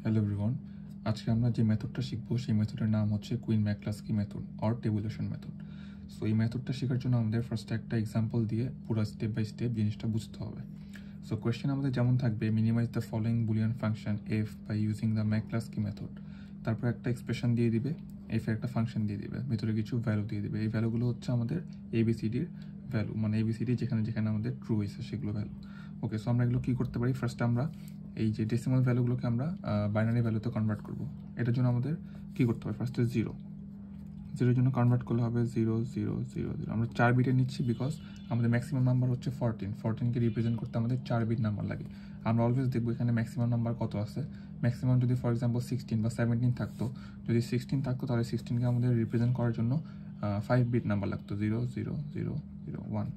Hello everyone, আজকে আমরা যে মেথডটা শিখবো সেই মেথডের নাম হচ্ছে Quine McCluskey method or tabulation method. So এই মেথডটা শেখার জন্য আমাদের ফার্স্টে একটা এক্সাম্পল দিয়ে পুরো স্টেপ বাই স্টেপ জিনিসটা বুঝতে হবে। সো কোয়েশ্চেন আমাদের যেমন থাকবে, minimize the following Boolean function F by using the McCluskey method. তারপর একটা এক্সপ্রেশন দিয়ে দিবে, এফ এর একটা ফাংশন দিয়ে দিবে, ভিতরে কিছু ভ্যালু দিয়ে দিবে। এই ভ্যালুগুলো হচ্ছে আমাদের এবিসিডির ভ্যালু, মানে এবিসিডি যেখানে যেখানে আমাদের ট্রু হয়েছে সেগুলো ভ্যালু। ওকে, সো আমরা এগুলো কী করতে পারি? ফার্স্টে আমরা এই যে ডেসিমাল ভ্যালুগুলোকে আমরা বাইনারি ভ্যালুতে কনভার্ট করব। এটার জন্য আমাদের কী করতে হবে? ফার্স্টে জিরোর জন্য কনভার্ট করলে হবে 0 0 0 0। আমরা 4 বিটে নিচ্ছি বিকজ আমাদের ম্যাক্সিমাম নাম্বার হচ্ছে 14কে রিপ্রেজেন্ট করতে আমাদের 4 বিট নাম্বার লাগে। আমরা অলওয়েজ দেখবো এখানে ম্যাক্সিমাম নাম্বার কত আছে। ম্যাক্সিমাম যদি ফর এক্সাম্পল 16 বা 17 থাকতো, যদি 16 থাকতো তাহলে 16কে আমাদের রিপ্রেজেন্ট করার জন্য 5 বিট নাম্বার লাগতো, 0 0 0 0 1।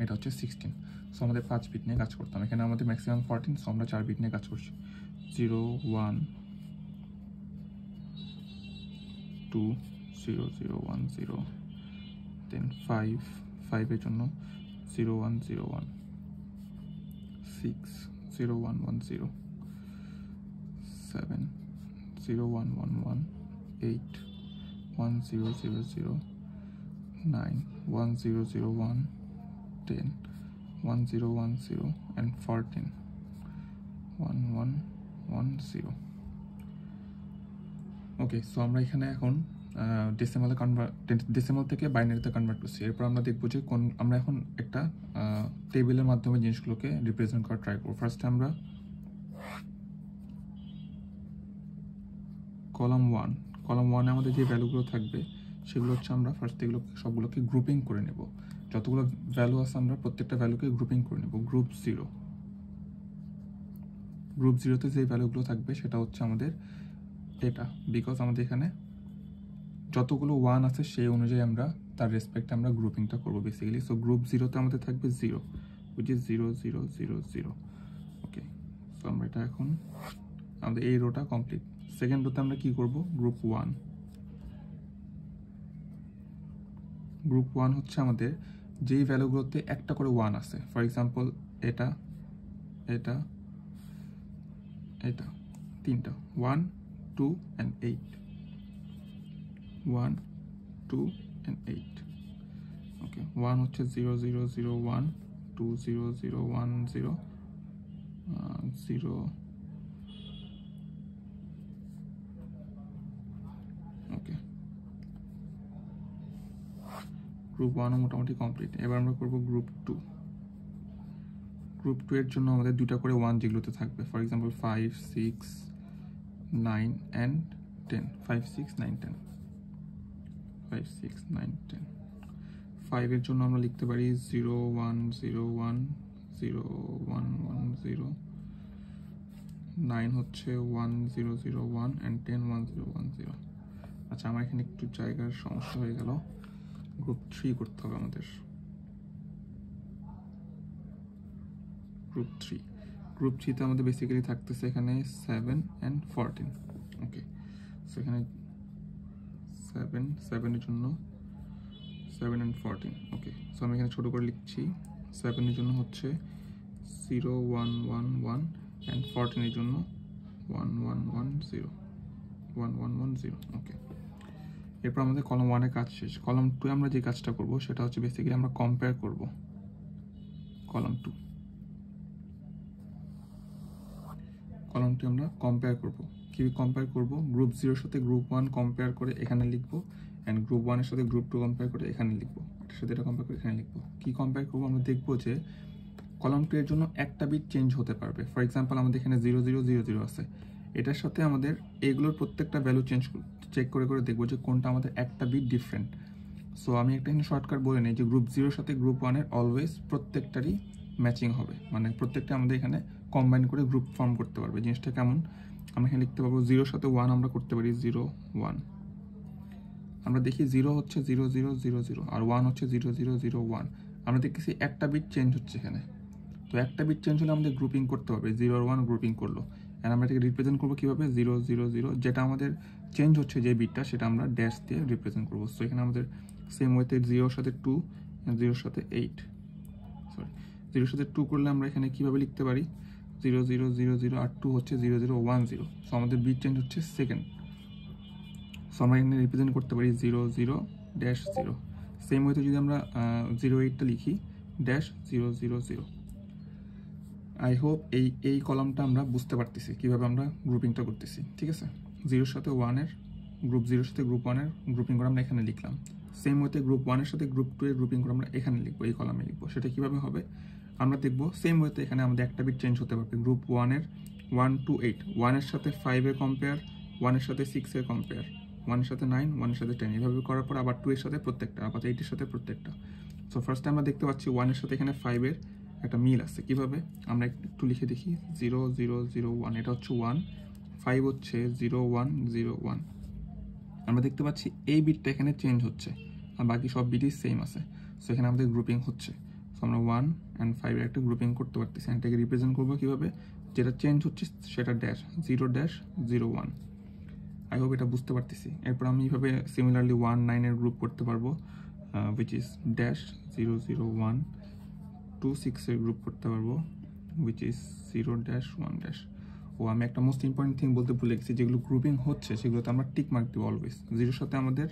এটা হচ্ছে 16। সো আমাদের 5 বিট নিয়ে কাজ করতাম। এখানে আমাদের ম্যাক্সিমাম 14, সো আমরা 4 বিট নিয়ে কাজ করছি। 0 1 2 0 0 1 0, দেন 5 এর জন্য 0 1 0 1, 6 0 1 1 0, 7 0 1 1 1, 8 1 0 0 0, 9 1 0 0 1, 10 1 0 1 0, and 14 1 1 1 0। ওকে, সো আমরা এখানে এখন ডেসিমাল থেকে বাইনারিতে কনভার্ট করছি। এরপর আমরা দেখবো যে আমরা এখন একটা টেবিলের মাধ্যমে জিনিসগুলোকে রিপ্রেজেন্ট করা ট্রাই করবো। ফার্স্টে আমরা কলাম ওয়ানে আমাদের যে ভ্যালুগুলো থাকবে সেগুলো হচ্ছে আমরা ফার্স্ট এগুলো সবগুলোকে গ্রুপিং করে নেব। যতগুলো ভ্যালু আছে আমরা প্রত্যেকটা ভ্যালুকে গ্রুপিং করে নেব। গ্রুপ জিরোতে যে ভ্যালুগুলো থাকবে সেটা হচ্ছে আমাদের এটা, বিকজ আমাদের এখানে যতগুলো 1 আছে সেই অনুযায়ী আমরা তার রেসপেক্টে আমরা গ্রুপিংটা করবো বেসিক্যালি। সো গ্রুপ 0তে আমাদের থাকবে 0, which is 0 0 0 0। ওকে, সো আমরা এটা এখন আমাদের এই রোটা কমপ্লিট। সেকেন্ড রোতে আমরা কি করব? গ্রুপ 1 হচ্ছে আমাদের যেই ভ্যালুগুলোতে একটা করে 1 আছে। ফর এক্সাম্পল এটা এটা এটা তিনটা 1 2 and 8, 1 2 and 8। ওকে, 1 হচ্ছে 0 0 0 1, 2 0 0 1 0, 0। ওকে, গ্রুপ 1ও মোটামুটি কমপ্লিট। এবার আমরা করব গ্রুপ 2। গ্রুপ 2 এর জন্য আমাদের দুটা করে 1 যেগুলোতে থাকবে, ফর এক্সাম্পল 5 6 9 and 10, 5 6 9 10, 5 6 9 10। 5 এর জন্য আমরা লিখতে পারি 0 1 0 1 0 1 1 0, 9 হচ্ছে 1 0 0 1, and 10 1 0 1 0। আচ্ছা, আমার এখানে একটু জায়গার সমস্যা হয়ে গেল। গ্রুপ 3 করতে হবে আমাদের। গ্রুপ 3তে আমাদের বেসিক্যালি থাকতেছে এখানে 7 and 14। ওকে, সো এখানে 7 এর জন্য 7 and 14। ওকে, সো আমি এখানে ছোট করে লিখছি। 7 এর জন্য হচ্ছে 0 1 1 1, and 14 এর জন্য 1 1 1 0, 1 1 1 0। ওকে, এরপর আমাদের কলাম 1 এর কাজ শেষ। কলাম 2 আমরা যে কাজটা করব সেটা হচ্ছে বেসিক্যালি আমরা কম্পেয়ার করব। কলাম 2 আমরা কম্পেয়ার করব। কি কম্পেয়ার করব? গ্রুপ 0 সাথে গ্রুপ 1 কম্পেয়ার করে এখানে লিখবো, অ্যান্ড গ্রুপ 1 এর সাথে গ্রুপ 2 কম্পেয়ার করে এখানে লিখবো, এটার সাথে এটা কম্পেয়ার করে এখানে লিখবো। কি কম্পেয়ার করবো? আমরা দেখবো যে কলাম 2 এর জন্য একটা বিট চেঞ্জ হতে পারবে। ফর এক্সাম্পল আমাদের এখানে 0 0 0 0 আছে, এটার সাথে আমাদের এগুলোর প্রত্যেকটা ভ্যালু চেক করে করে দেখবো যে কোনটা আমাদের একটা বিট ডিফারেন্ট। সো আমি একটা এখানে শর্টকাট বলে নিই যে গ্রুপ 0 সাথে গ্রুপ 1 এর অলওয়েজ প্রত্যেকটারই ম্যাচিং হবে, মানে প্রত্যেকটা আমাদের এখানে কম্বাইন করে গ্রুপ ফর্ম করতে পারবে। জিনিসটা কেমন? আমরা এখানে লিখতে পারবো 0 সাথে 1 আমরা করতে পারি 0 1। আমরা দেখি 0 হচ্ছে 0 0 0 0, আর 1 হচ্ছে 0 0 0 1। আমরা দেখতেছি একটা বিট চেঞ্জ হচ্ছে এখানে। তো একটা বিট চেঞ্জ হলে আমাদের গ্রুপিং করতে হবে। 0 আর 1 গ্রুপিং করলো, আর আমরা এটাকে রিপ্রেজেন্ট করবো কীভাবে? 0 0 0, যেটা আমাদের চেঞ্জ হচ্ছে যে বিটটা সেটা আমরা ড্যাশ দিয়ে রিপ্রেজেন্ট করবো। সো এখানে আমাদের সেম ওয়েতে 0 সাথে 2, 0 সাথে 8, সরি 0 সাথে 2 করলে আমরা এখানে কীভাবে লিখতে পারি? 0 0 0 0 আর 2 হচ্ছে 0 0 1 0। সো আমাদের বিট চেঞ্জ হচ্ছে সেকেন্ড। সো আমরা এখানে রিপ্রেজেন্ট করতে পারি 0 0 ড্যাশ 0। সেম ওয়েতে যদি আমরা 08টা লিখি ড্যাশ 0 0 0। আই হোপ এই কলামটা আমরা বুঝতে পারতেছি কীভাবে আমরা গ্রুপিংটা করতেছি, ঠিক আছে। 0-এর সাথে 1-এর গ্রুপ 0-এর সাথে গ্রুপ 1-এর গ্রুপিং করে আমরা এখানে লিখলাম। সেম ওয়েতে গ্রুপ 1-এর সাথে গ্রুপ 2-এর গ্রুপিং করে আমরা এখানে লিখবো, এই কলামে লিখবো। সেটা কীভাবে হবে আমরা দেখবো। সেম ওয়েতে এখানে আমাদের একটা বিট চেঞ্জ হতে পারবে। গ্রুপ 1-এর 1 to 8, 1-এর সাথে 5-এর কম্পেয়ার, 1-এর সাথে 6-এর কম্পেয়ার, 1-এর সাথে 9, 1-এর সাথে 10, এভাবে করার পর আবার 2-এর সাথে প্রত্যেকটা, আবার 8-এর সাথে প্রত্যেকটা। সো ফার্স্টে আমরা দেখতে পাচ্ছি 1-এর সাথে এখানে 5-এর একটা মিল আছে। কিভাবে আমরা একটু লিখে দেখি 0 0 0 1, এটা হচ্ছে 1, 5 হচ্ছে 0 1 0 1। আমরা দেখতে পাচ্ছি এই বিটটা এখানে চেঞ্জ হচ্ছে আর বাকি সব বিটই সেম আছে। সো এখানে আমাদের গ্রুপিং হচ্ছে। সো আমরা 1 and 5 এর একটা গ্রুপিং করতে পারতেছি। এটাকে রিপ্রেজেন্ট করবো কীভাবে, যেটা চেঞ্জ হচ্ছে সেটা ড্যাশ 0 ড্যাশ 0 1। আই হোপ এটা বুঝতে পারতেছি। এরপর আমি এইভাবে সিমিলারলি 1 9-এর গ্রুপ করতে পারবো, which is ড্যাশ 0 0 1। 2 6-এর গ্রুপ করতে পারবো, which is 0 ড্যাশ 1 ড্যাশ। ও আমি একটা মোস্ট ইম্পর্টেন্ট থিং বলতে ভুলে গেছি, যেগুলো গ্রুপিং হচ্ছে সেগুলোতে আমরা টিক মার্ক দিব অলওয়েজ। 0-এর সাথে আমাদের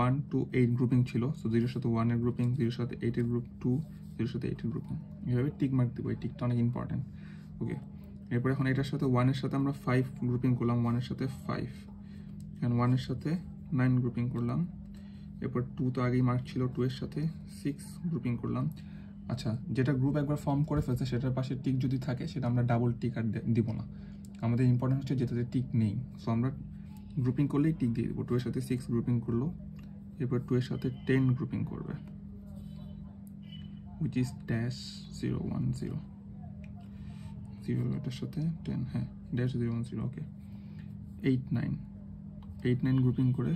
1 to 8 গ্রুপিং ছিল, সো 0-এর সাথে 1-এর গ্রুপিং, 0-এর সাথে 8-এর গ্রুপ 2, 0-এর সাথে 8-এর গ্রুপিং, এভাবে টিক মার্ক দিব। এই টিকটা অনেক ইম্পর্টেন্ট। ওকে, এরপর এখন এটার সাথে 1-এর সাথে আমরা 5 গ্রুপিং করলাম, 1-এর সাথে 5, এন্ড 1-এর সাথে 9 গ্রুপিং করলাম। এরপর 2 তো আগেই মার্ক ছিল, 2-এর সাথে 6 গ্রুপিং করলাম। আচ্ছা, যেটা গ্রুপ একবার ফর্ম করে ফেলছে সেটার পাশে টিক যদি থাকে সেটা আমরা ডাবল টিক আর দিব না। আমাদের ইম্পর্টেন্ট হচ্ছে যেটাতে টিক নেই। সো আমরা গ্রুপিং করলেই টিক দিয়ে দেবো। 2-এর সাথে 6 গ্রুপিং করলো, এরপর 2-এর সাথে 10 গ্রুপিং করবে, which is ড্যাশ 0 1 0। 0-এটার সাথে 10, হ্যাঁ ড্যাশ 0 1 0। ওকে, 8 9, 8 9 গ্রুপিং করে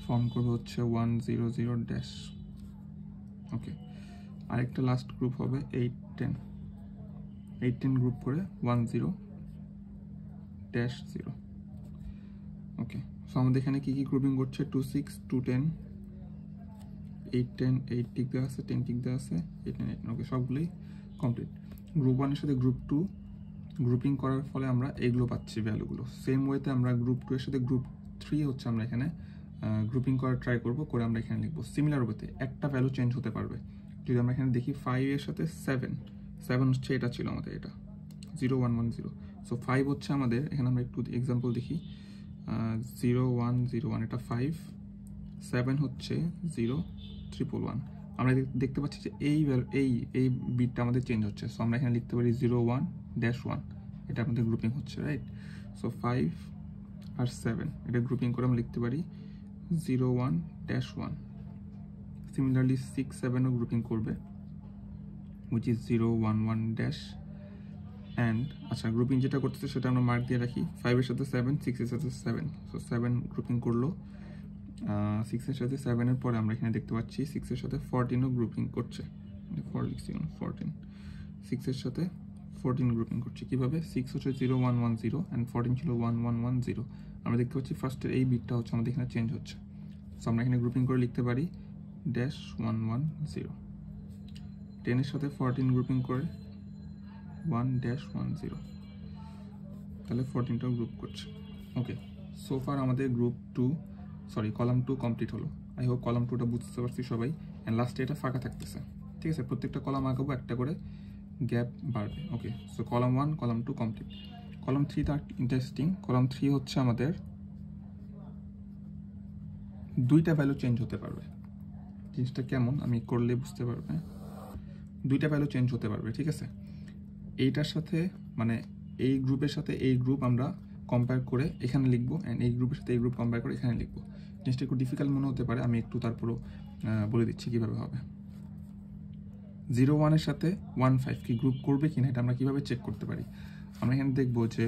ফর্ম করবে হচ্ছে 1 0 0 ড্যাশ। ওকে, আরেকটা লাস্ট গ্রুপ হবে 8 10, 8 10 গ্রুপ করে 1 0 ড্যাশ 0। ওকে, সো আমাদের এখানে কী কী গ্রুপিং করছে, 2 6 2 10, 8 10, 8 টিক দেওয়া আছে, 10 টিক দেওয়া আছে, 8 9 8। ওকে, সবগুলোই কমপ্লিট। গ্রুপ 1-এর সাথে গ্রুপ 2 গ্রুপিং করার ফলে আমরা এগুলো পাচ্ছি ভ্যালুগুলো। সেম ওয়েতে আমরা গ্রুপ 2-এর সাথে গ্রুপ 3 হচ্ছে আমরা এখানে গ্রুপিং করার ট্রাই করবো, করে আমরা এখানে লিখবো। সিমিলার ওয়েতে একটা ভ্যালু চেঞ্জ হতে পারবে। যদি আমরা এখানে দেখি 5-এর সাথে 7 হচ্ছে, এটা ছিল আমাদের এটা 0 1 1 0। সো 5 হচ্ছে আমাদের, এখানে আমরা একটু এক্সাম্পল দেখি, 0 1 0 1, এটা 5, 7 হচ্ছে 0 1 1 1। আমরা দেখতে পাচ্ছি যে এই বিটটা আমাদের চেঞ্জ হচ্ছে। সো আমরা এখানে লিখতে পারি 0 1 ড্যাশ 1, এটা আমাদের গ্রুপিং হচ্ছে, রাইট। সো 5 আর 7 এটা গ্রুপিং করে আমরা লিখতে পারি 0 1 ড্যাশ 1। সিমিলারলি 6 7ও গ্রুপিং করবে, which is 0 1 1 ড্যাশ। অ্যান্ড আচ্ছা, গ্রুপিং যেটা করতেছে সেটা আমরা মার্ক দিয়ে রাখি। 5-এর সাথে 7, 6-এর সাথে 7, সো 7 গ্রুপিং করলো। 6-এর সাথে 7-এর পরে আমরা এখানে দেখতে পাচ্ছি 6-এর সাথে 14ও গ্রুপিং করছে, 4 লিখছি 14, 6-এর সাথে 14 গ্রুপিং করছে। কীভাবে, 6 হচ্ছে 0 1 1 0 অ্যান্ড 14 ছিল 1 1 1 0। আমরা দেখতে পাচ্ছি ফার্স্টের এই বিটটা হচ্ছে আমাদের এখানে চেঞ্জ হচ্ছে। সো আমরা এখানে গ্রুপিং করে লিখতে পারি ড্যাশ 1 1 0। 10-এর সাথে 14 গ্রুপিং করে 1 ড্যাশ 1 0, তাহলে 14টাও গ্রুপ করছে। ওকে, সো ফার আমাদের কলাম 2 কমপ্লিট হলো। আই হোপ কলাম 2টা বুঝতে পারছি সবাই। অ্যান্ড লাস্টে এটা ফাঁকা থাকতেছে, ঠিক আছে। প্রত্যেকটা কলাম আঁকাবো, একটা করে গ্যাপ বাড়বে। Okay, so column 1 column 2 complete. Column 3টা ইন্টারেস্টিং। কলাম 3 হচ্ছে আমাদের 2টা ভ্যালু চেঞ্জ হতে পারবে। জিনিসটা কেমন আমি করলে বুঝতে পারবে। 2টা ভ্যালু চেঞ্জ হতে পারবে, ঠিক আছে। এইটার সাথে মানে এই গ্রুপের সাথে এই গ্রুপ আমরা কম্পেয়ার করে এখানে লিখবো, অ্যান্ড এই গ্রুপের সাথে এই গ্রুপ কম্পেয়ার করে এখানে লিখবো। জিনিসটা একটু ডিফিকাল্ট মনে হতে পারে, আমি একটু তারপরও বলে দিচ্ছি কীভাবে হবে। 0 1-এর সাথে 1 5 কি গ্রুপ করবে কিনা এটা আমরা কীভাবে চেক করতে পারি। আমরা এখানে দেখবো যে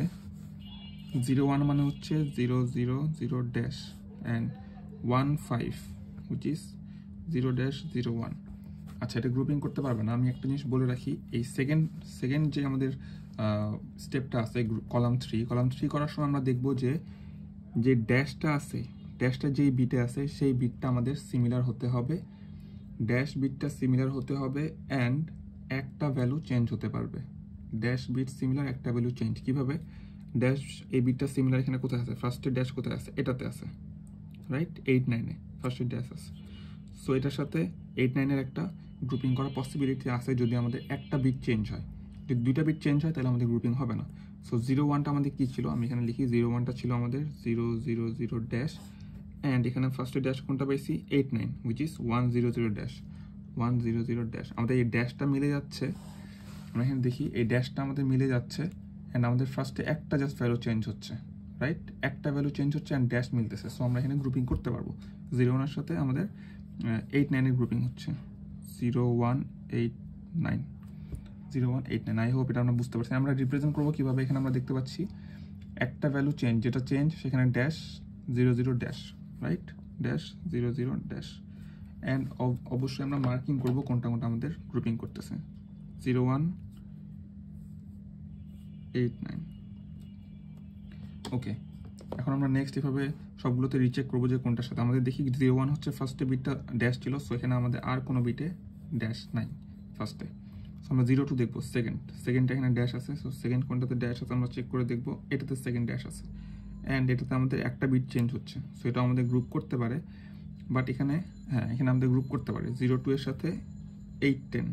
0 1 মানে হচ্ছে 0 0 0 dash and 1 5, which is 0 dash 0 1। আচ্ছা, এটা গ্রুপিং করতে পারবে না। আমি একটা জিনিস বলে রাখি, এই সেকেন্ড যে আমাদের স্টেপটা আছে কলাম 3 করার সময় আমরা দেখবো যে ড্যাশটা আছে, ড্যাশটা যেই বিটে আছে সেই বিটটা আমাদের সিমিলার হতে হবে, ড্যাশ বিটটা সিমিলার হতে হবে, অ্যান্ড একটা ভ্যালু চেঞ্জ হতে পারবে। ড্যাশ বিট সিমিলার একটা ভ্যালু চেঞ্জ কিভাবে ড্যাশ এই বিটটা সিমিলার এখানে কোথায় আছে ফার্স্টে ড্যাশ কোথায় আছে এটাতে আছে রাইট 8-9 ফার্স্টে ড্যাশ আছে সো এটার সাথে 8-9 একটা গ্রুপিং করার পসিবিলিটি আছে যদি আমাদের একটা বিট চেঞ্জ হয় যদি দুইটা বিট চেঞ্জ হয় তাহলে আমাদের গ্রুপিং হবে না সো 0-1টা আমাদের কী ছিল আমি এখানে লিখি 0-1টা ছিল আমাদের 0-0-0 ড্যাশ অ্যান্ড এখানে ফার্স্টে ড্যাশ কোনটা পাইছি 8-9 হুইচ ইজ 1-0-0 ড্যাশ 1-0-0 ড্যাশ আমাদের এই ড্যাশটা মিলে যাচ্ছে আমরা এখানে দেখি এই ড্যাশটা আমাদের মিলে যাচ্ছে অ্যান্ড আমাদের ফার্স্টে একটা জাস্ট ভ্যালু চেঞ্জ হচ্ছে রাইট একটা ভ্যালু চেঞ্জ হচ্ছে অ্যান্ড ড্যাশ মিলতেছে সো আমরা এখানে গ্রুপিং করতে পারবো 0-1 এর সাথে আমাদের 8-9 এর গ্রুপিং হচ্ছে 0-1-8-9 0-1-8-9 আই হোপ এটা আমরা বুঝতে পারছি আমরা রিপ্রেজেন্ট করবো কীভাবে এখানে আমরা দেখতে পাচ্ছি একটা ভ্যালু চেঞ্জ যেটা চেঞ্জ সেখানে dash 0-0 dash write dash 0-0 dash and অবশ্যই আমরা মার্কিং করবো কোনটা কোনটা আমাদের গ্রুপিং করতেছে 0-1-8-9 ওকে এখন আমরা নেক্সট এভাবে সবগুলোতে রিচেক করবো যে কোনটার সাথে আমাদের দেখি 0-1 হচ্ছে ফার্স্টে বিটটা ড্যাশ ছিল সো এখানে আমাদের আর কোনো বিটে ড্যাশ নাই ফার্স্টে সো আমরা 0-2 দেখবো সেকেন্ডটা এখানে ড্যাশ আছে সো সেকেন্ড কোনটাতে ড্যাশ আছে আমরা চেক করে দেখবো এটাতে সেকেন্ড ড্যাশ আছে অ্যান্ড এটাতে আমাদের একটা বিট চেঞ্জ হচ্ছে সো এটা আমাদের গ্রুপ করতে পারে বাট এখানে হ্যাঁ এখানে আমাদের গ্রুপ করতে পারে 0-2 এর সাথে 8-10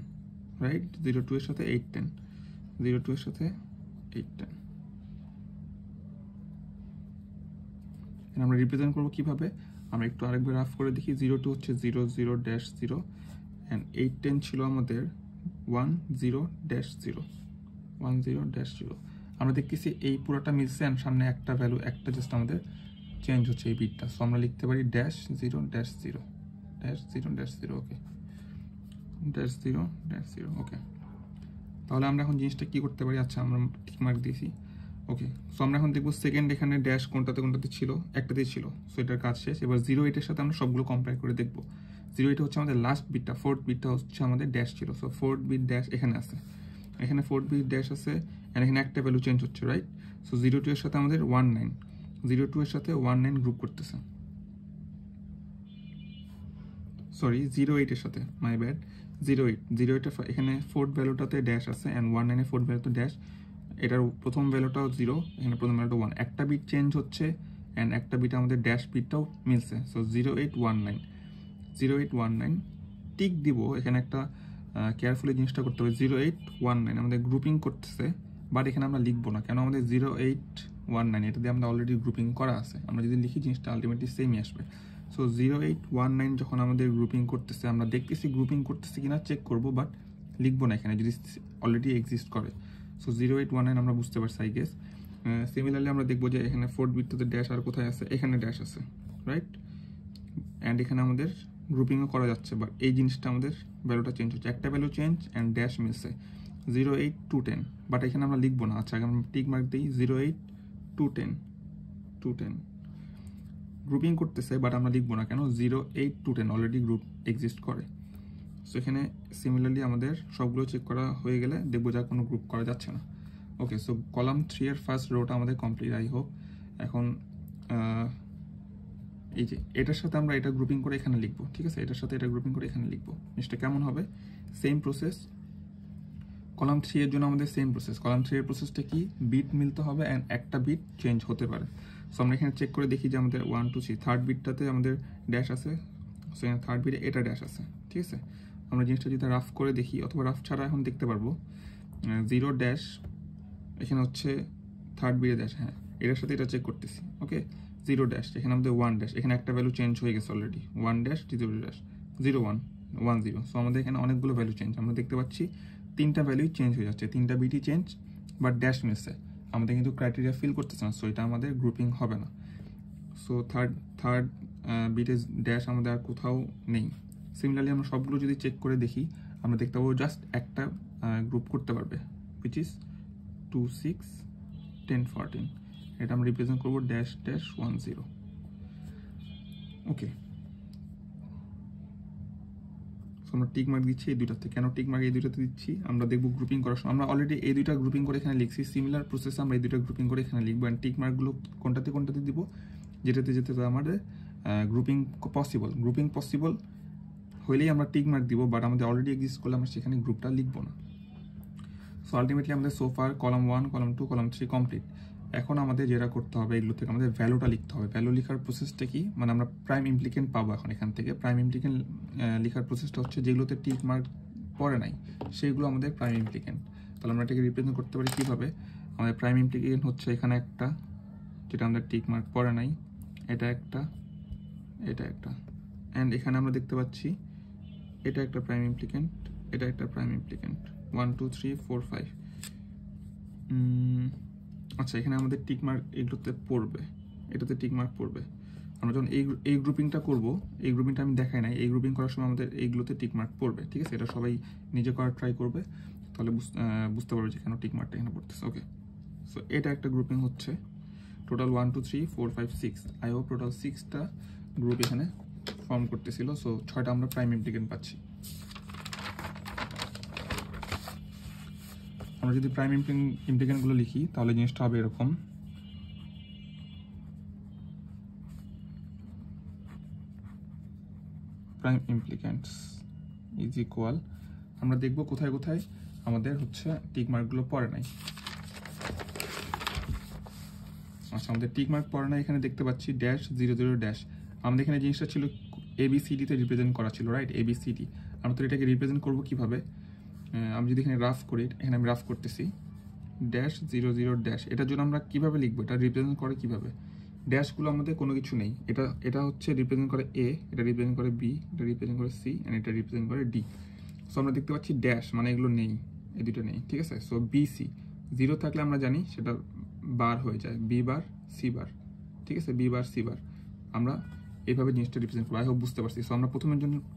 রাইট 0-2 এর সাথে 8-10 0-2 এর সাথে 8-10 আমরা রিপ্রেজেন্ট করবো কীভাবে আমরা একটু আরেকবার রাফ করে দেখি 0-2 হচ্ছে 0-0-0 অ্যান্ড 8-10 ছিল আমাদের 1-0-0 1-0-0 আমরা দেখতেছি এই পুরোটা মিলছে অ্যান্ড সামনে একটা ভ্যালু একটা জাস্ট আমাদের চেঞ্জ হচ্ছে এই বিটটা সো আমরা লিখতে পারি ড্যাশ 0-0 -0 ওকে -0 ওকে তাহলে আমরা এখন জিনিসটা কি করতে পারি আচ্ছা আমরা টিক মার্ক দিয়েছি ওকে সো আমরা এখন দেখবো সেকেন্ড এখানে ড্যাশ কোনটাতে ছিল একটাতেই ছিল সো এটার কাজ শেষ এবার 0-8 এর সাথে আমরা সবগুলো কম্পেয়ার করে দেখবো 0-8 হচ্ছে আমাদের লাস্ট বিটটা ফোর্থ বিটটা হচ্ছে আমাদের ড্যাশ ছিল সো ফোর্থ বিট ড্যাশ এখানে আছে এখানে ফোর্থ বিট ড্যাশ আছে এন্ড এখানে একটা ভ্যালু চেঞ্জ হচ্ছে রাইট সো 0-2 এর সাথে আমাদের 1-9 0-2 এর সাথে 1-9 গ্রুপ করতেছে সরি 0-8 এর সাথে মাই ব্যাড 0-8 এখানে ফোর্থ ভ্যালুটাতে ড্যাশ আছে এন্ড 1-9 এর ফোর্থ ভ্যালুতে ড্যাশ এটার প্রথম ভ্যালুটাও 0 এখানে প্রথম ভ্যালুটা 1 একটা বিট চেঞ্জ হচ্ছে এন্ড একটা বিট আমাদের ড্যাশ বিটটাও মিলছে সো 0-8-1-9 টিক দিব এখানে একটা কেয়ারফুলি জিনিসটা করতে হবে 0-8-1-9 আমাদের গ্রুপিং করতেছে বাট এখানে আমরা লিখবো না কেন আমাদের 0-8-1-9 এটা দিয়ে আমাদের অলরেডি গ্রুপিং করা আছে আমরা যদি লিখি জিনিসটা আলটিমেটলি সেমই আসবে সো 0-8-1-9 যখন আমাদের গ্রুপিং করতেছে আমরা দেখতেছি গ্রুপিং করতেছি কিনা চেক করবো বাট লিখবো না এখানে যদি অলরেডি এক্সিস্ট করে সো 0-8-1-9 আমরা বুঝতে পারছি আই গেস সিমিলারলি আমরা দেখবো যে এখানে ফোর্থ বিটটাতে ড্যাশ আর কোথায় আছে এখানে ড্যাশ আছে রাইট অ্যান্ড এখানে আমাদের গ্রুপিংও করা যাচ্ছে বাট এই জিনিসটা আমাদের ভ্যালুটা চেঞ্জ হচ্ছে একটা ভ্যালু চেঞ্জ অ্যান্ড ড্যাশ মিলছে 0-8-2-10 বাট এখানে আমরা লিখবো না আচ্ছা আমরা টিক মার্ক দিই 0-8-2-10 গ্রুপিং করতেছে বাট আমরা লিখবো না কেন 0-8-2-10 অলরেডি গ্রুপ এক্সিস্ট করে সো এখানে সিমিলারলি আমাদের সবগুলো চেক করা হয়ে গেলে দেখবো যা কোনো গ্রুপ করা যাচ্ছে না ওকে সো কলাম 3 এর ফার্স্ট রোটা আমাদের কমপ্লিট আই হোপ এখন এই যে এটার সাথে আমরা এটা গ্রুপিং করে এখানে লিখবো ঠিক আছে এটার সাথে এটা গ্রুপিং করে এখানে লিখবো জিনিসটা কেমন হবে সেম প্রসেস কলাম 3 এর জন্য আমাদের সেম প্রসেস কলাম 3 এর প্রসেসটা কি বিট মিলতে হবে এন্ড একটা বিট চেঞ্জ হতে পারে সো আমরা এখানে চেক করে দেখি যে আমাদের 1 2 3 থার্ড বিটটাতে আমাদের ড্যাশ আছে সো এখানে থার্ড বিটে এটা ড্যাশ আছে ঠিক আছে আমরা জিনিসটা যদি রাফ করে দেখি অথবা রাফ ছাড়া এখন দেখতে পারবো 0 ড্যাশ এখানে হচ্ছে থার্ড বিটে ড্যাশ হ্যাঁ এটার সাথে এটা চেক করতেছি ওকে 0 ড্যাশ এখানে আমাদের 1 ড্যাশ এখানে একটা ভ্যালু চেঞ্জ হয়ে গেছে অলরেডি 1 ড্যাশ 0 ড্যাশ 0-1-1-0 সো আমাদের এখানে অনেকগুলো ভ্যালু চেঞ্জ আমরা দেখতে পাচ্ছি তিনটা ভ্যালুই চেঞ্জ হয়ে যাচ্ছে তিনটা বিটই চেঞ্জ বাট ড্যাশ মিলছে আমাদের কিন্তু ক্রাইটেরিয়া ফিল করতেছে না সো এটা আমাদের গ্রুপিং হবে না সো থার্ড বিটে ড্যাশ আমাদের আর কোথাও নেই সিমিলারলি আমরা সবগুলো যদি চেক করে দেখি আমরা দেখতে পাবো জাস্ট একটা গ্রুপ করতে পারবে হুইচ ইজ 2 6 10 14 এটা আমরা রিপ্রেজেন্ট করবো ড্যাশ ড্যাশ 10 ওকে সো আমরা টিক মার্ক দিচ্ছি এই দুইটাতে কেন টিক মার্ক এই দুইটাতে দিচ্ছি আমরা দেখবো গ্রুপিং করার সময় আমরা অলরেডি এই দুইটা গ্রুপিং করে এখানে লিখছি সিমিলার প্রসেস আমরা এই দুইটা গ্রুপিং করে এখানে লিখবো অ্যান্ড টিক মার্কগুলো কোনটাতে দিব যেটাতে আমাদের গ্রুপিং পসিবল হইলেই আমরা টিক মার্ক দিব বাট আমাদের অলরেডি এক্সিস্ট করলে আমরা সেখানে গ্রুপটা লিখবো না সো আলটিমেটলি আমাদের সোফার কলাম 1, কলাম 2, কলাম 3 কমপ্লিট। এখন আমাদের যেটা করতে হবে, এগুলো থেকে আমাদের ভ্যালুটা লিখতে হবে। ভ্যালু লেখার প্রসেসটা কি, মানে আমরা প্রাইম ইমপ্লিকেন্ট পাবো এখন এখান থেকে। প্রাইম ইমপ্লিকেন্ট লেখার প্রসেসটা হচ্ছে যেগুলোতে টিক মার্ক পড়ে নাই সেইগুলো আমাদের প্রাইম ইমপ্লিকেন্ট। তাহলে আমরা এটাকে রিপ্রেজেন্ট করতে পারি কীভাবে? আমাদের প্রাইম ইমপ্লিকেন্ট হচ্ছে এখানে একটা, যেটা আমাদের টিক মার্ক পড়ে নাই, এটা একটা, এটা একটা, অ্যান্ড এখানে আমরা দেখতে পাচ্ছি এটা একটা প্রাইম ইমপ্লিকেন্ট, এটা একটা প্রাইম ইমপ্লিকেন্ট, 1 2 3 4 5। আচ্ছা, এখানে আমাদের টিক মার্ক এগুলোতে পড়বে, এটাতে টিক মার্ক পড়বে। আমরা যখন এই গ্রুপিংটা করব, এই গ্রুপিংটা আমি দেখাই নাই, এই গ্রুপিং করার সময় আমাদের এইগুলোতে টিক মার্ক পড়বে, ঠিক আছে? এটা সবাই নিজে করার ট্রাই করবে, তাহলে বুঝতে পারবে যে কেন টিক মার্কটা এখানে পড়তেছে। ওকে, সো এটা একটা গ্রুপিং হচ্ছে, টোটাল 1 2 3 4 5 6। আই হোপ টোটাল 6টা গ্রুপ এখানে ফর্ম করতেছিল। সো 6টা আমরা প্রাইম ইমপ্লিকেন্ট পাচ্ছি। আমরা যদি প্রাইম ইমপ্লিকেন্টগুলো লিখি তাহলে জিনিসটা হবে এরকম। প্রাইম ইমপ্লিকেন্টস ইজ ইকুয়াল, আমরা দেখব কোথায় কোথায় আমাদের হচ্ছে টিক মার্কগুলো পড়ে নাই। আচ্ছা, আমাদের টিক মার্ক পড়ে নাই এখানে দেখতে পাচ্ছি ড্যাশ 0 0 ড্যাশ। আমাদের এখানে জিনিসটা ছিল ABCDতে রিপ্রেজেন্ট করা ছিল, রাইট? ABCD। আমরা তো এটাকে রিপ্রেজেন্ট করবো কিভাবে? আমি যদি এখানে রাফ করি, এখানে আমি রাফ করতেছি ড্যাশ 0 0 ড্যাশ। এটার জন্য আমরা কিভাবে লিখবো, এটা রিপ্রেজেন্ট করে কিভাবে? ড্যাশগুলো আমাদের কোনো কিছু নেই, এটা হচ্ছে রিপ্রেজেন্ট করে A, এটা রিপ্রেজেন্ট করে B, এটা রিপ্রেজেন্ট করে C, অ্যান্ড এটা রিপ্রেজেন্ট করে D। সো আমরা দেখতে পাচ্ছি ড্যাশ মানে এগুলো নেই, এই দুটো নেই, ঠিক আছে? সো BC 0 থাকলে আমরা জানি সেটা বার হয়ে যায়, B বার C বার, ঠিক আছে? B বার C বার। আমরা এইভাবে জিনিসটা রিপ্রেজেন্ট করবো। আই হোপ বুঝতে পারছি। সো আমরা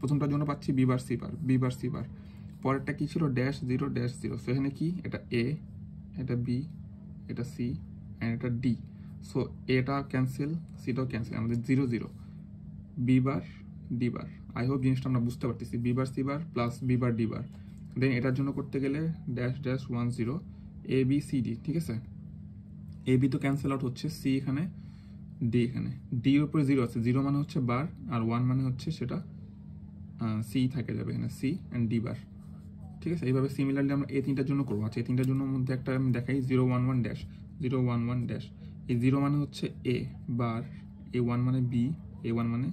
প্রথমটার জন্য পাচ্ছি B বার C বার, B বার C বার। পরেরটা কি ছিল? Dash 0 dash 0। সো এখানে কি, এটা A, এটা B, এটা C, অ্যান্ড এটা D। সো এটা ক্যান্সেল, সিটাও ক্যান্সেল, আমাদের 0 0, B bar D bar. I hope জিনিসটা আমরা বুঝতে পারতেছি। B bar C bar plus B bar D বার। দেন এটার জন্য করতে গেলে dash dash 1 0 A B C D, ঠিক আছে? A B তো ক্যান্সেল আউট হচ্ছে, C এখানে, D এখানে। D এর উপরে 0 আছে, 0 মানে হচ্ছে বার, আর 1 মানে হচ্ছে সেটা C থাকে যাবে এখানে, C অ্যান্ড D বার, ঠিক আছে? এইভাবে সিমিলারলি আমরা এই তিনটার জন্য করবো। আচ্ছা, এই তিনটার জন্য মধ্যে একটা আমি দেখাই, 0 1 1 ড্যাশ, 0 1 1 ড্যাশ। এই 0 মানে হচ্ছে A বার, A1 মানে B, A1 মানে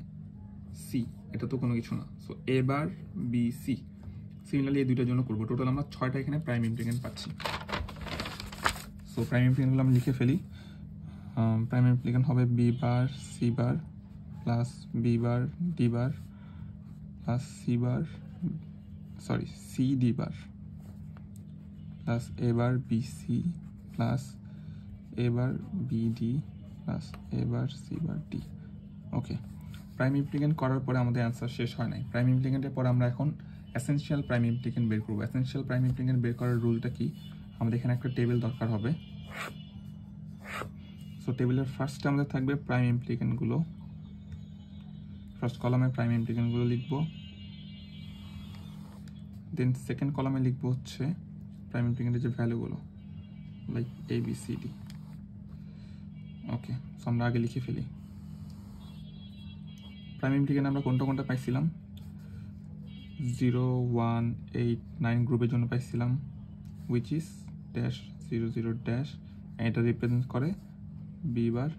C, এটা তো কোনো কিছু না। So A bar B C। Similarly এই দুইটার জন্য করবো। টোটাল আমরা 6টা এখানে প্রাইম ইমপ্লিকেন্ট পাচ্ছি। সো প্রাইম ইমপ্লিকেন্টগুলো আমি লিখে ফেলি। প্রাইম ইমপ্লিকেন্ট হবে B bar C bar plus B bar D bar plus C D bar plus A bar BC plus A bar BD plus A bar C bar D। Okay, prime implicant করার পরে আমাদের answer শেষ হয় নাই। Prime ইমপ্লিকেন্টের পরে আমরা এখন essential prime ইমপ্লিকেন্ট বের করবো। এসেনশিয়াল প্রাইম ইমপ্লিকেন্ট বের করার রুলটা কি? আমাদের এখানে একটা টেবিল দরকার হবে। সো টেবিলের ফার্স্টে আমাদের থাকবে প্রাইম ইমপ্লিকেন্টগুলো। ফার্স্ট কলামে প্রাইম ইমপ্লিকেন্টগুলো লিখবো। দেন সেকেন্ড কলামে লিখবো হচ্ছে প্রাইম ইমপ্লিকেন্টের যে ভ্যালুগুলো, লাইক ABCD। ওকে, সো আমরা আগে লিখে ফেলি। প্রাইম ইমপ্লিকেন্ট আমরা কোনটা কোনটা পাইছিলাম? 0 1 8 9 গ্রুপের জন্য পাইছিলাম, উইচ ইজ ড্যাশ 0 0 ড্যাশ। এটা রিপ্রেজেন্ট করে B বার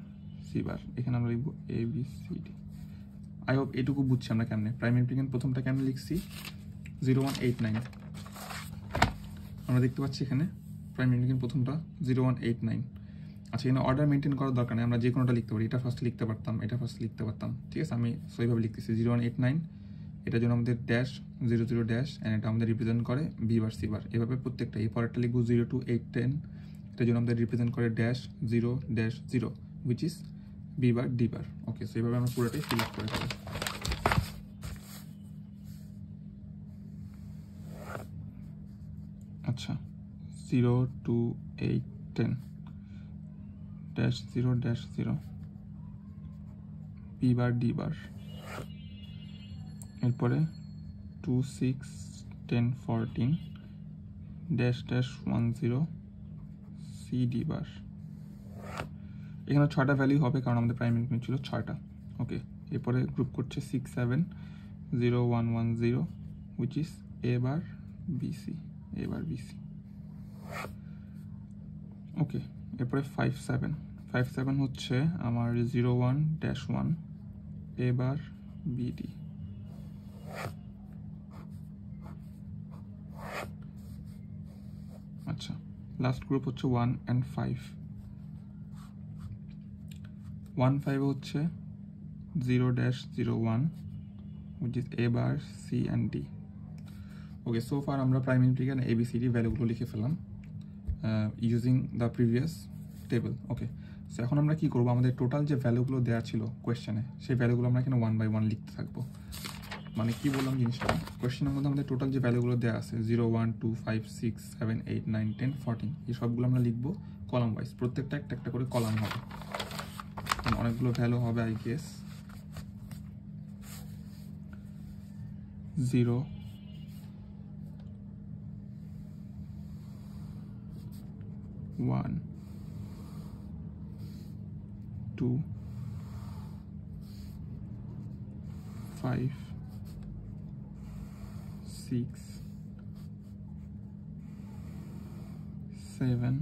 C বার। এখানে আমরা লিখবো ABCD। আই হোপ এটুকু বুঝছি আমরা কেমনে প্রাইম ইমপ্লিকেন্ট প্রথমটা কেমনে লিখছি। 0 1 8 9 আমরা দেখতে পাচ্ছি এখানে প্রাইম ইমপ্লিকেন্ট প্রথমটা 0 1 8 9। আচ্ছা, এখানে অর্ডার মেনটেন করার দরকার নেই, আমরা যে কোনোটা লিখতে পারি। এটা ফার্স্ট লিখতে পারতাম, এটা ফার্স্ট লিখতে পারতাম, ঠিক আছে? আমি সেইভাবে লিখতেছি 0 1 8 9। এটার জন্য আমাদের ড্যাশ 0 0 ড্যাশ, অ্যান্ড এটা আমাদের রিপ্রেজেন্ট করে B বার C বার। এভাবে প্রত্যেকটা। এই পরেরটা লিখবো 0 2 8 10। এটার জন্য আমাদের রিপ্রেজেন্ট করে dash 0 dash 0, which is B bar D bar. Okay, so এইভাবে আমরা পুরোটাই ফিল আপ করে ফেলি। আচ্ছা, 0 2 8 10 dash 0 dash 0 B bar D বার। এরপরে 2 6 10 14 ড্যাশ ড্যাশ 1 0 C D বার। এখানে 6টা ভ্যালু হবে কারণ আমাদের প্রাইম ইমপ্লিকেন্ট ছিল 6টা। ওকে, এরপরে গ্রুপ করছে 6 7 0 1 1 0, which is A bar BC, A bar BC। ওকে, এরপরে 5-7 হচ্ছে আমার 0-1-1 এ বার বিডি। আচ্ছা, লাস্ট গ্রুপ হচ্ছে 1 and 5। 1-5 হচ্ছে 0-01 which is a bar c and d। Okay, so far আমরা প্রাইম ইমপ্লিকেন্ট ABCD ভ্যালুগুলো লিখে ফেললাম using the previous table. Okay, so এখন আমরা কি করব, আমাদের টোটাল যে ভ্যালুগুলো দেওয়া ছিল কোয়েশ্চেনে সেই ভ্যালুগুলো আমরা এখানে 1 by 1 লিখতে থাকবো। মানে কি বললাম জিনিসটা, কোয়েশ্চেনের মধ্যে আমাদের টোটাল যে ভ্যালুগুলো দেওয়া আছে 0, 1, 2, 5, 6, 7, 8, 9, 10, 14 এই সবগুলো আমরা লিখবো কলাম ওয়াইজ, প্রত্যেকটা একটা একটা করে কলাম হবে, অনেকগুলো ভ্যালু হবে আই গেস। 0, 1, 2, 5, 6, 7,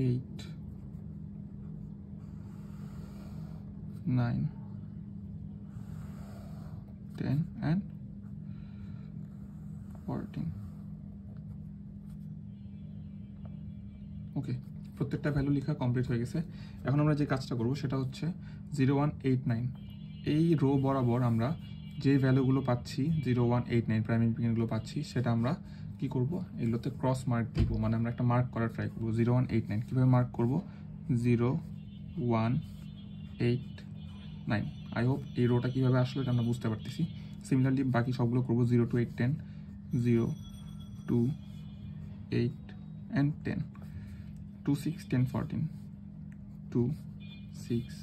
8, 9, 10 and 14। ওকে, প্রত্যেকটা ভ্যালু লেখা কমপ্লিট হয়ে গেছে। এখন আমরা যে কাজটা করব সেটা হচ্ছে 0, 1, 8, 9 এই রো বরাবর আমরা যে ভ্যালুগুলো পাচ্ছি 0, 1, 8, 9 প্রাইম ইমপ্লিকেন্টগুলো পাচ্ছি সেটা আমরা কি করব, এগুলোতে ক্রস মার্ক দিব, মানে আমরা একটা মার্ক করার ট্রাই করবো। 0, 1, 8, 9 কীভাবে মার্ক করব, 0, 1, 8, 9। আই হোপ এই রোটা কীভাবে আসলো এটা আমরা বুঝতে পারতেছি। সিমিলারলি বাকি সবগুলো করবো 0 to 8, 10, 0, 2, 8 and 10, 2, 6, 10, 14, 2, 6,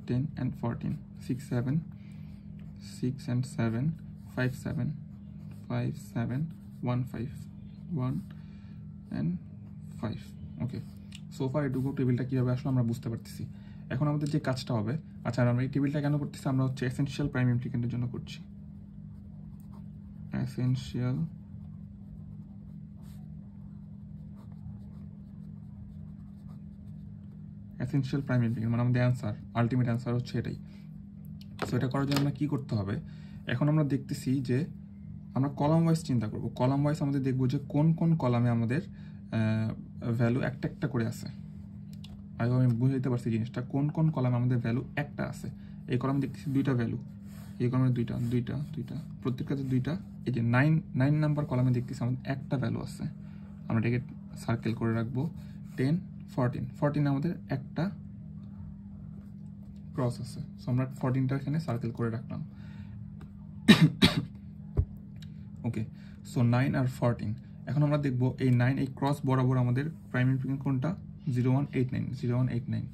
10 and 14, 6, 7, 6 and 7, 5, 7, 5, 7, 1, 5, 1 and 5। Okay, so far এটুকু টেবিলটা কীভাবে আসলো আমরা বুঝতে পারতেছি। এখন আমাদের যে কাজটা হবে, আচ্ছা আমরা এই টেবিলটা কেন করতেছি, আমরা হচ্ছে এসেনশিয়াল প্রাইম ইমপ্লিকেন্টের জন্য করছি। এসেনশিয়াল প্রাইম ইমপ্লিকেন্ট মানে আমাদের অ্যান্সার, আলটিমেট অ্যান্সার হচ্ছে এটাই। সো এটা করার জন্য আমরা কী করতে হবে, এখন আমরা দেখতেছি যে আমরা কলাম ওয়াইজ চিন্তা করব। কলাম ওয়াইজ আমাদের দেখবো যে কোন কোন কলামে আমাদের ভ্যালু একটা একটা করে আছে। আমি বুঝাইতে পারছি জিনিসটা, কোন কোন কলামে আমাদের ভ্যালু একটা আছে। এই কলামে দেখতেছি দুইটা ভ্যালু, এই কলামে দুইটা, প্রত্যেকটাতে দুইটা। এই যে 9 নাম্বার কলামে দেখতেছি আমাদের একটা ভ্যালু আছে, আমরা এটাকে সার্কেল করে রাখবো। 10, 14 আমাদের একটা ক্রস আছে, সো আমরা 14টা এখানে সার্কেল করে রাখলাম। ওকে, সো 9 আর 14। এখন আমরা দেখবো এই 9 এই ক্রস বরাবর আমাদের প্রাইম ইমপ্লিকেন্ট কোনটা, 0, 1, 8, 9, 0, 1, 8, 9।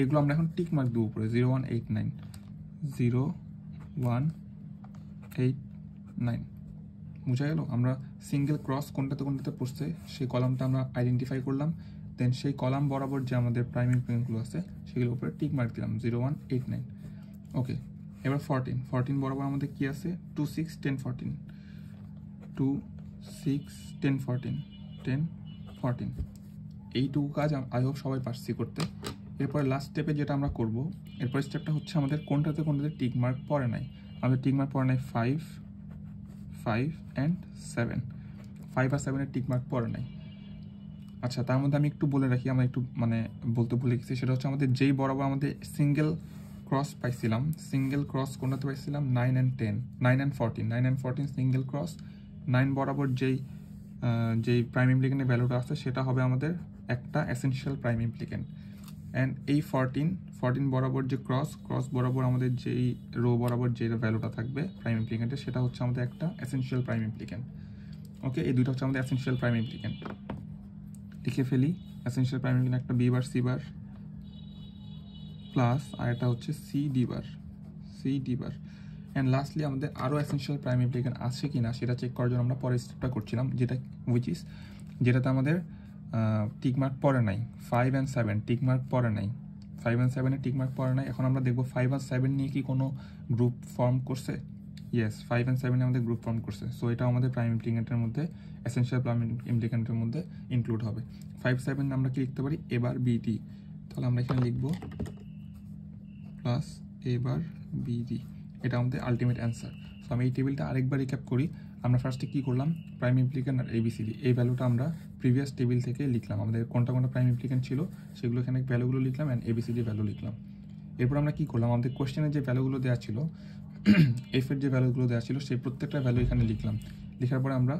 এগুলো আমরা এখন টিক মার্ক দেবো উপরে, 0, 1, 8, 9, 0, 1, 8, 9। বুঝা গেল, আমরা সিঙ্গেল ক্রস কোনটাতে কোনটাতে পড়ছে সেই কলামটা আমরা আইডেন্টিফাই করলাম, দেন সেই কলাম বরাবর যে আমাদের প্রাইম ইমপ্লিকেন্টগুলো আছে সেগুলোর উপরে টিক মার্ক দিলাম, 0, 1, 8, 9। ওকে, এবার 14 বরাবর আমাদের কি আছে, 2, 6, 10, 14, 2, 6, 10, 14, 10, 14। এইটুকু কাজ আই হোপ সবাই পারছি করতে। এরপরে লাস্ট স্টেপে যেটা আমরা করব, এরপর স্টেপটা হচ্ছে আমাদের কোনটাতে টিক মার্ক পড়ে নাই। আমাদের টিক মার্ক পড়ে নাই 5 and 7, 5 আর 7 এর টিক মার্ক পড়ে নাই। আচ্ছা, তার মধ্যে আমি একটু বলে রাখি, আমরা একটু মানে বলতে ভুলে গেছি, সেটা হচ্ছে আমাদের যেই বরাবর আমাদের সিঙ্গেল ক্রস পাইছিলাম, সিঙ্গেল ক্রস কোনটাতে পাইছিলাম, 9 and 10, 9 and 14 সিঙ্গেল ক্রস। 9 বরাবর যেই প্রাইম ইমপ্লিকেন্টের ভ্যালুটা আছে সেটা হবে আমাদের একটা এসেনশিয়াল প্রাইম ইমপ্লিকেন্ট। অ্যান্ড এই 14 বরাবর যে ক্রস বরাবর আমাদের যেই রো বরাবর যে ভ্যালুটা থাকবে প্রাইম ইমপ্লিকেন্টের সেটা হচ্ছে আমাদের একটা এসেনশিয়াল প্রাইম ইমপ্লিকেন্ট। ওকে, এই দুটো হচ্ছে আমাদের এসেনশিয়াল প্রাইম ইমপ্লিকেন্ট। লিখে ফেলি, এসেনশিয়াল প্রাইম ইমপ্লিকেন্ট একটা B bar C bar plus আর এটা হচ্ছে C D bar. And lastly আমাদের আরও এসেনশিয়াল প্রাইম ইমপ্লিকেন্ট আছে কিনা সেটা চেক করার জন্য আমরা পরের স্টেপটা করছিলাম, যেটাতে আমাদের টিক মার্ক পড়ে নাই, 5 and 7 টিক মার্ক পড়ে নাই, 5 and 7 এর টিক মার্ক পড়ে নাই। এখন আমরা দেখবো 5 আর 7 নিয়ে কি কোনো গ্রুপ ফর্ম করছে, ইয়েস 5 and 7 আমাদের গ্রুপ ফর্ম করছে, সো এটা আমাদের প্রাইম ইমপ্লিকেন্টের মধ্যে, এসেনশিয়াল প্রাইম ইমপ্লিকেন্টের মধ্যে ইনক্লুড হবে। 5, 7 আমরা কি লিখতে পারি, এ বার বিডি, তাহলে আমরা এখানে লিখব প্লাস এ বার বিডি, এটা আমাদের আলটিমেট অ্যান্সার। সো আমি এই টেবিলটা আরেকবার রিক্যাপ করি। আমরা ফার্স্টে কী করলাম, প্রাইম ইমপ্লিকেন্ট আর এবিসিডি এই ভ্যালুটা আমরা প্রিভিয়াস টেবিল থেকে লিখলাম, আমাদের কোনটা কোনটা প্রাইম ইমপ্লিকেন্ট ছিল সেগুলো এখানে ভ্যালুগুলো লিখলাম অ্যান্ড এবিসিডি ভ্যালু লিখলাম। এরপর আমরা কী করলাম, আমাদের কোয়েশ্চেনের যে ভ্যালুগুলো দেওয়া ছিল, এফের যে ভ্যালুগুলো দেওয়া ছিল সেই প্রত্যেকটা ভ্যালু এখানে লিখলাম। লেখার পরে আমরা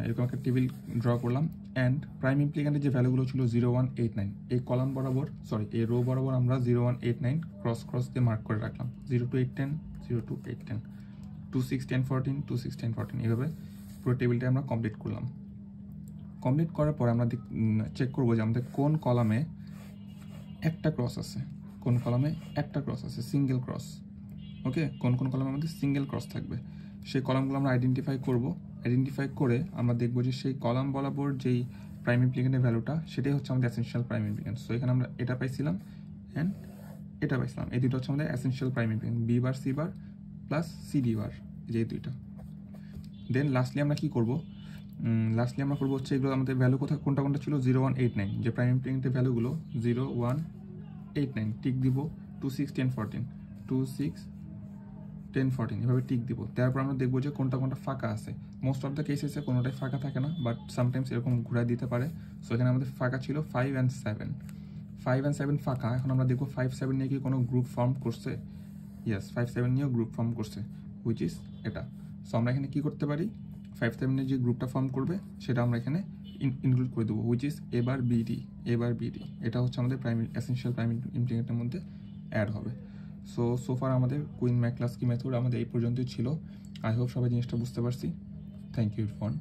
এরকম একটা টেবিল ড্র করলাম অ্যান্ড প্রাইম ইমপ্লিকেন্টের যে ভ্যালুগুলো ছিল 0, 1, 8, 9 এই কলাম বরাবর, এই রো বরাবর আমরা 0, 1, 8, 9 ক্রস দিয়ে মার্ক করে রাখলাম। 0 to 8, 10, 0 to 8, 10, 2, 6, 10, 14, 2, 6, 10, 14 এইভাবে পুরো টেবিলটা আমরা কমপ্লিট করলাম। কমপ্লিট করার পর আমরা চেক করবো যে আমাদের কোন কলামে একটা ক্রস আছে, কোন কলামে একটা ক্রস আছে, সিঙ্গেল ক্রস। ওকে, কোন কোন কলামের মধ্যে সিঙ্গেল ক্রস থাকবে সেই কলামগুলো আমরা আইডেন্টিফাই করব। আইডেন্টিফাই করে আমরা দেখব যে সেই কলাম বরাবর যেই প্রাইম ইমপ্লিকেন্টের ভ্যালুটা সেটাই হচ্ছে আমাদের এসেনশিয়াল প্রাইম ইমপ্লিকেন্ট। সো এখানে আমরা এটা পাইছিলাম অ্যান্ড এটা পাইছিলাম, এই দুটো হচ্ছে আমাদের essential prime implicant, B bar C bar plus CD bar, যে দুইটা। দেন লাস্টলি আমরা কি করব, লাস্টলি আমরা করবো হচ্ছে এগুলো আমাদের ভ্যালু কোনটা কোনটা ছিল, 0, 1, 8, 9 যে প্রাইম ইমপ্লিকেন্টের ভ্যালুগুলো 0, 1, 8, 9 টিক দিব, 2, 6, 10, 14, 2, 6, 10, 14 এভাবে টিক দিব। তারপর আমরা দেখবো যে কোনটা কোনটা ফাঁকা আছে। মোস্ট অফ দ্য কেসেসে কোনোটাই ফাঁকা থাকে না, বাট সামটাইমস এরকম ঘুরাই দিতে পারে। সো এখানে আমাদের ফাঁকা ছিল 5 and 7, 5 and 7 ফাঁকা। এখন আমরা দেখবো 5, 7 নিয়ে কি কোনো গ্রুপ ফর্ম করছে। ইয়েস, 5, 7 নিয়েও গ্রুপ ফর্ম করছে, হুইচ ইজ এটা। সো আমরা এখানে কি করতে পারি, 5, 7 নিয়ে যে গ্রুপটা ফর্ম করবে সেটা আমরা এখানে ইনক্লুড করে দেবো, which is a bar BD, A bar BD. এটা হচ্ছে আমাদের এসেনশিয়াল প্রাইম ইমপ্লিকেন্টের মধ্যে অ্যাড হবে। সো ফার আমাদের কুইন ম্যাকক্লাস্কি মেথড আমাদের এই পর্যন্তই ছিল। আই হোপ সবাই জিনিসটা বুঝতে পারছি। Thank you for